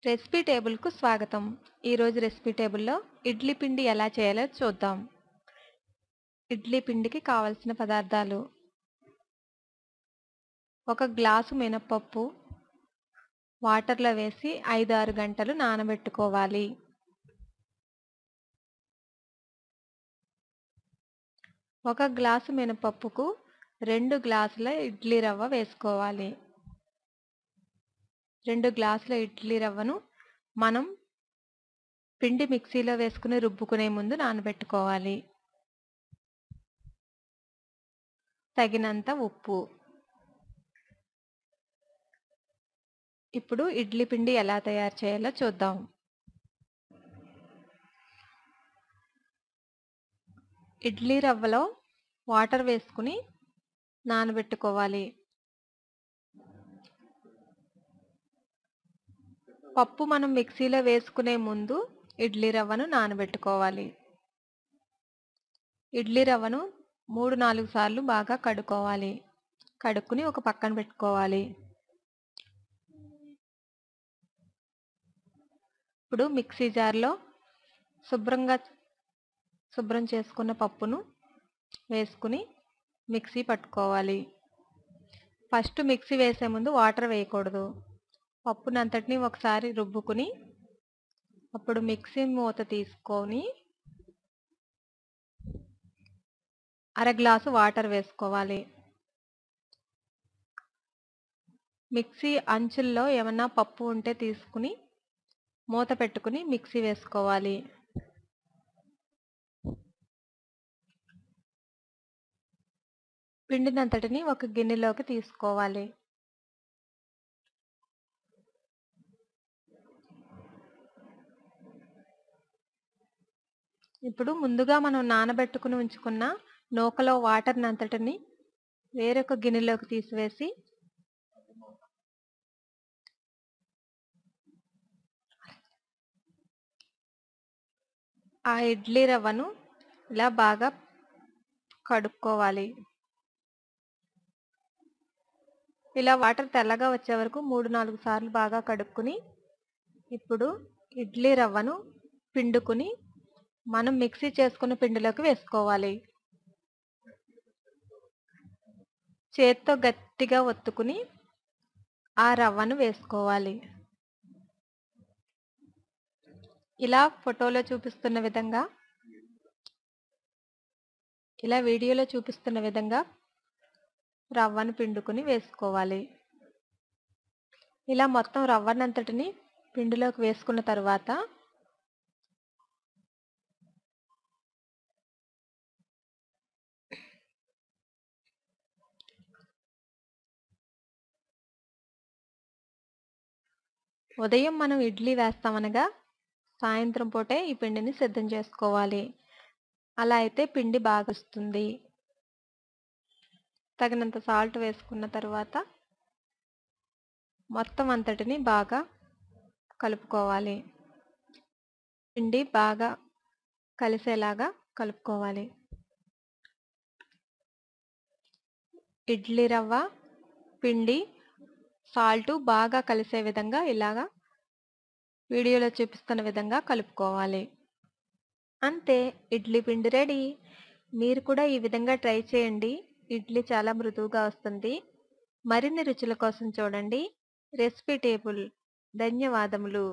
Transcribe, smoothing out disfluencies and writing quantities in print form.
Recipe టేబుల్‌కు స్వాగతం. ఈరోజు recipe టేబుల్‌లో ఇడ్లీ పిండి ఎలా చేయాలో చూద్దాం. ఇడ్లీ పిండికి కావలసిన పదార్థాలు: 1 గ్లాసు మినపప్పు వాటర్‌లో వేసి 5, 6 గంటలు నానబెట్టుకోవాలి. 1 గ్లాసు మినపప్పుకు 2 గ్లాసుల ఇడ్లీ రవ్వ వేసుకోవాలి. 2 గ్లాసుల ఇడ్లీ రవ్వను మనం పిండి మిక్సీలో వేసుకుని రుబ్బుకునే ముందు నానబెట్టుకోవాలి. తగినంత ఉప్పు. ఇప్పుడు ఇడ్లీ పిండి ఎలా తయారు చేయాలో చూద్దాం. ఇడ్లీ రవ్వలో వాటర్ వేసుకుని నానబెట్టుకోవాలి. పప్పు మనం మిక్సీలో వేసుకునే ముందు ఇడ్లీ రవ్వను నానబెట్టుకోవాలి. ఇడ్లీ రవ్వను 3-4 సార్లు బాగా కడుక్కోవాలి. కడుక్కుని ఒక పక్కన పెట్టుకోవాలి. ఇప్పుడు మిక్సీ జార్లో శుభ్రం చేసుకున్న పప్పును వేసుకుని మిక్సీ పట్టుకోవాలి. ఫస్ట్ మిక్సీ వేసే ముందు వాటర్ వేయకూడదు. పప్పునంతటిని ఒకసారి రుబ్బుకుని అప్పుడు మిక్సీ మూత తీసుకొని 1/2 గ్లాసు వాటర్ వేసుకోవాలి. మిక్సీ అంచుల్లో ఏమన్నా పప్పు ఉంటే తీసుకుని మూత పెట్టుకుని మిక్సీ వేసుకోవాలి. పిండినంతటిని ఒక గిన్నెలోకి తీసుకోవాలి. ఇప్పుడు ముందుగా మనం నానబెట్టుకుని ఉంచుకున్న నూకలో వాటర్‌నంతటిని వేరొక గిన్నెలోకి తీసివేసి ఆ ఇడ్లీ రవ్వను ఇలా బాగా కడుక్కోవాలి. ఇలా వాటర్ తెల్లగా వచ్చే వరకు 3-4 సార్లు బాగా కడుక్కుని ఇప్పుడు ఇడ్లీ రవ్వను పిండుకుని మనం మిక్సీ చేసుకున్న పిండిలోకి వేసుకోవాలి. చేత్తో గట్టిగా ఒత్తుకుని ఆ రవ్వను వేసుకోవాలి. ఇలా ఫోటోలో చూపిస్తున్న విధంగా వీడియోలో చూపిస్తున్న విధంగా రవ్వను పిండుకుని వేసుకోవాలి. ఇలా మొత్తం రవ్వనంతటిని పిండిలోకి వేసుకున్న తర్వాత ఉదయం మనం ఇడ్లీ వేస్తామనగా సాయంత్రం పూటే ఈ పిండిని సిద్ధం చేసుకోవాలి. అలా అయితే పిండి బాగా వస్తుంది. తగినంత సాల్ట్ వేసుకున్న తర్వాత మొత్తం అంతటిని బాగా కలుపుకోవాలి. పిండి బాగా కలిసేలాగా కలుపుకోవాలి. ఇడ్లీ రవ్వ, పిండి, సాల్టు బాగా కలిసే విధంగా ఇలాగా వీడియోలో చూపిస్తున్న విధంగా కలుపుకోవాలి. అంతే, ఇడ్లీ పిండి రెడీ. మీరు కూడా ఈ విధంగా ట్రై చేయండి. ఇడ్లీ చాలా మృదువుగా వస్తుంది. మరిన్ని రుచుల కోసం చూడండి రెసిపీ టేబుల్. ధన్యవాదములు.